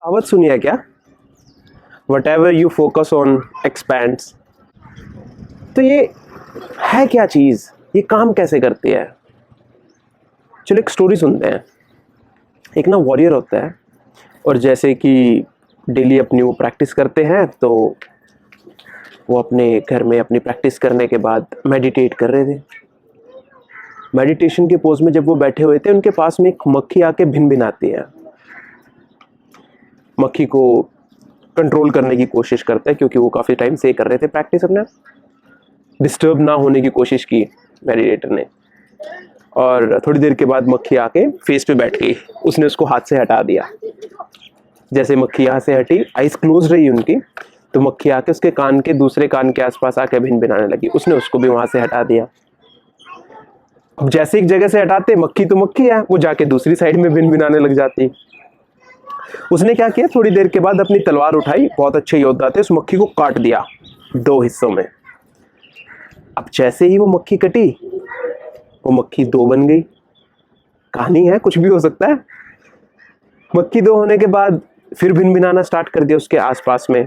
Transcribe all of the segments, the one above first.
कहावत सुनी है क्या? What ever you focus on expands. तो ये है क्या चीज, ये काम कैसे करती है? चलो एक स्टोरी सुनते हैं। एक ना वॉरियर होता है, और जैसे कि डेली अपनी वो प्रैक्टिस करते हैं, तो वो अपने घर में अपनी प्रैक्टिस करने के बाद मेडिटेट कर रहे थे। मेडिटेशन के पोज में जब वो बैठे हुए थे, उनके पास में एक मक्खी आके भिन भिनाती है। मक्खी को कंट्रोल करने की कोशिश करते हैं, क्योंकि वो काफ़ी टाइम से कर रहे थे प्रैक्टिस, अपना डिस्टर्ब ना होने की कोशिश की मेडिटेटर ने। और थोड़ी देर के बाद मक्खी आके फेस पे बैठ गई, उसने उसको हाथ से हटा दिया। जैसे मक्खी यहाँ से हटी, आइज क्लोज रही उनकी, तो मक्खी आके उसके कान के दूसरे कान के आसपास आके भिन भिनाने लगी, उसने उसको भी वहां से हटा दिया। अब जैसे एक जगह से हटाते, मक्खी तो मक्खी है, वो जाके दूसरी साइड में भिन भिनाने लग जाती। उसने क्या किया, थोड़ी देर के बाद अपनी तलवार उठाई, बहुत अच्छे योद्धा थे, उस मक्खी को काट दिया 2 हिस्सों में। अब जैसे ही वो मक्खी कटी, वो मक्खी 2 बन गई। कहानी है, कुछ भी हो सकता है। मक्खी 2 होने के बाद फिर भिन भिनाना स्टार्ट कर दिया उसके आसपास में।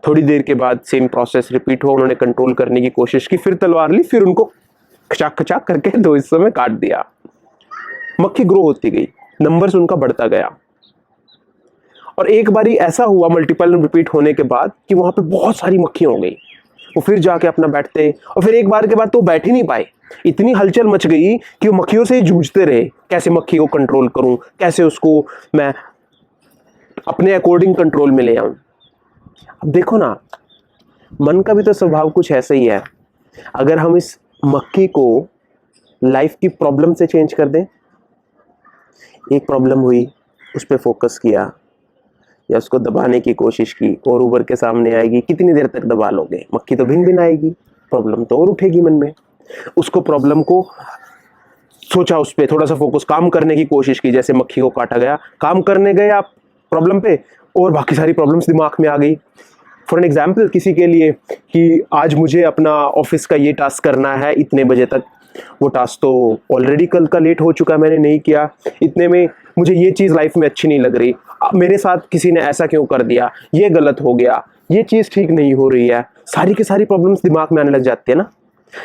थोड़ी देर के बाद सेम प्रोसेस रिपीट हुआ, उन्होंने कंट्रोल करने की कोशिश की, फिर तलवार ली, फिर उनको खचाक खचाक करके 2 हिस्सों में काट दिया। मक्खी ग्रो होती गई, नंबर्स उनका बढ़ता गया। और एक बारी ऐसा हुआ मल्टीपल रिपीट होने के बाद कि वहां पे बहुत सारी मक्खियां हो गई। वो फिर जाके अपना बैठते, और फिर एक बार के बाद तो बैठ ही नहीं पाए। इतनी हलचल मच गई कि वो मक्खियों से जूझते रहे, कैसे मक्खी को कंट्रोल करूं, कैसे उसको मैं अपने अकॉर्डिंग कंट्रोल में ले आऊं। अब देखो ना, मन का भी तो स्वभाव कुछ ऐसा ही है। अगर हम इस मक्खी को लाइफ की प्रॉब्लम से चेंज कर दें, एक प्रॉब्लम हुई, उस पर फोकस किया या उसको दबाने की कोशिश की, और उभर के सामने आएगी। कितनी देर तक दबा लोगे? मक्खी तो भिन भिन आएगी, प्रॉब्लम तो और उठेगी मन में। उसको प्रॉब्लम को सोचा, उस पर थोड़ा सा फोकस, काम करने की कोशिश की, जैसे मक्खी को काटा गया, काम करने गए आप प्रॉब्लम पे, और बाकी सारी प्रॉब्लम्स दिमाग में आ गई। फॉर एन एग्जाम्पल, किसी के लिए कि आज मुझे अपना ऑफिस का ये टास्क करना है इतने बजे तक, वो टास्क तो ऑलरेडी कल का लेट हो चुका है, मैंने नहीं किया। इतने में मुझे ये चीज़ लाइफ में अच्छी नहीं लग रही, मेरे साथ किसी ने ऐसा क्यों कर दिया, ये गलत हो गया, ये चीज़ ठीक नहीं हो रही है। सारी की सारी प्रॉब्लम्स दिमाग में आने लग जाती है ना।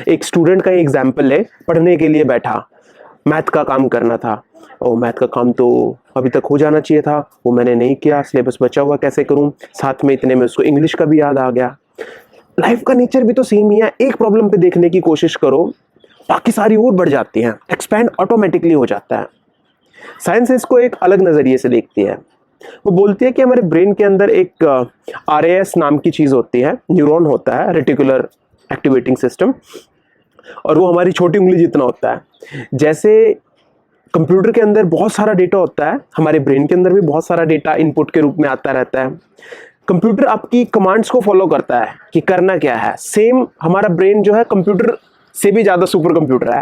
एक स्टूडेंट का एग्जाम्पल है, पढ़ने के लिए बैठा, मैथ का काम करना था, और मैथ का काम तो अभी तक हो जाना चाहिए था, वो मैंने नहीं किया, सिलेबस बचा हुआ, कैसे करूं। साथ में इतने में उसको इंग्लिश का भी याद आ गया। लाइफ का नेचर भी तो सेम ही है। एक प्रॉब्लम पे देखने की कोशिश करो, बाकी सारी और बढ़ जाती हैं, एक्सपैंड ऑटोमेटिकली हो जाता है। साइंस इसको एक अलग नजरिए से देखती है। वो बोलती है कि हमारे ब्रेन के अंदर एक RAS नाम की चीज होती है, न्यूरॉन होता है, रेटिकुलर एक्टिवेटिंग सिस्टम, और वो हमारी छोटी उंगली जितना होता है। जैसे कंप्यूटर के अंदर बहुत सारा डेटा होता है, हमारे ब्रेन के अंदर भी बहुत सारा डेटा इनपुट के रूप में आता रहता है। कंप्यूटर आपकी कमांड्स को फॉलो करता है कि करना क्या है। सेम हमारा ब्रेन जो है कंप्यूटर से भी ज़्यादा सुपर कंप्यूटर है।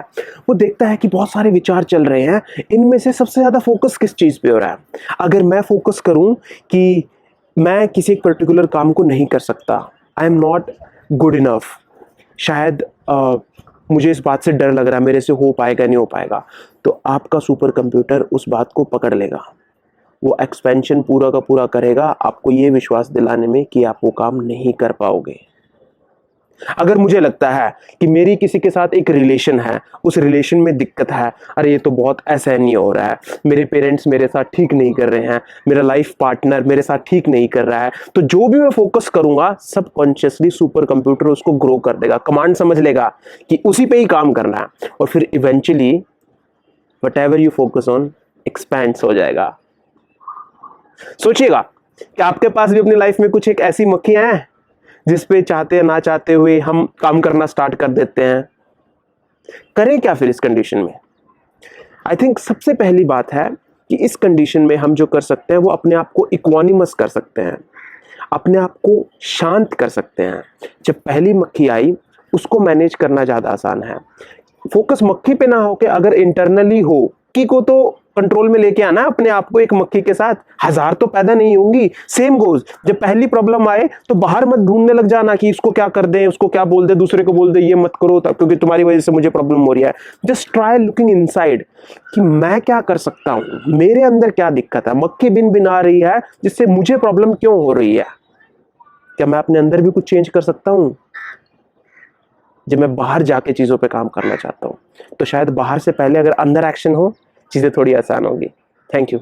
वो देखता है कि बहुत सारे विचार चल रहे हैं, इनमें से सबसे ज़्यादा फोकस किस चीज़ पे हो रहा है। अगर मैं फोकस करूं कि मैं किसी एक पर्टिकुलर काम को नहीं कर सकता, I am not good enough, शायद मुझे इस बात से डर लग रहा है, मेरे से हो पाएगा नहीं हो पाएगा, तो आपका सुपर कंप्यूटर उस बात को पकड़ लेगा। वो एक्सपेंशन पूरा का पूरा करेगा, आपको ये विश्वास दिलाने में कि आप वो काम नहीं कर पाओगे। अगर मुझे लगता है कि मेरी किसी के साथ एक रिलेशन है, उस रिलेशन में दिक्कत है, अरे ये तो बहुत असहनीय हो रहा है, मेरे पेरेंट्स मेरे साथ ठीक नहीं कर रहे हैं, मेरा लाइफ पार्टनर मेरे साथ ठीक नहीं कर रहा है, तो जो भी मैं फोकस करूंगा, सबकॉन्शियसली सुपर कंप्यूटर उसको ग्रो कर देगा, कमांड समझ लेगा कि उसी पे ही काम करना है, और फिर eventually what ever you focus on expands हो जाएगा। सोचिएगा कि आपके पास भी अपनी लाइफ में कुछ एक ऐसी मक्खियां हैं जिसपे चाहते ना चाहते हुए हम काम करना स्टार्ट कर देते हैं। करें क्या फिर इस कंडीशन में? आई थिंक सबसे पहली बात है कि इस कंडीशन में हम जो कर सकते हैं वो अपने आप को इक्वानिमस कर सकते हैं, अपने आप को शांत कर सकते हैं। जब पहली मक्खी आई, उसको मैनेज करना ज़्यादा आसान है। फोकस मक्खी पे ना होके अगर इंटरनली हो, मक्खी को तो कंट्रोल में लेके आना अपने आप को। एक मक्खी के साथ 1000 तो पैदा नहीं होंगी। सेम गोज, जब पहली प्रॉब्लम आए तो बाहर मत ढूंढने लग जाना कि इसको क्या कर दें, उसको क्या बोल दे, दूसरे को बोल दे ये मत करो क्योंकि तुम्हारी वजह से मुझे प्रॉब्लम हो रही है। जस्ट ट्राई लुकिंग इनसाइड कि मैं क्या कर सकता हूं, मेरे अंदर क्या दिक्कत है, मक्खी बिन बिन आ रही है जिससे मुझे प्रॉब्लम क्यों हो रही है, क्या मैं अपने अंदर भी कुछ चेंज कर सकता हूं जब मैं बाहर जाके चीजों पे काम करना चाहता हूं। तो शायद बाहर से पहले अगर अंदर एक्शन हो, चीजें थोड़ी आसान होगी। Thank you.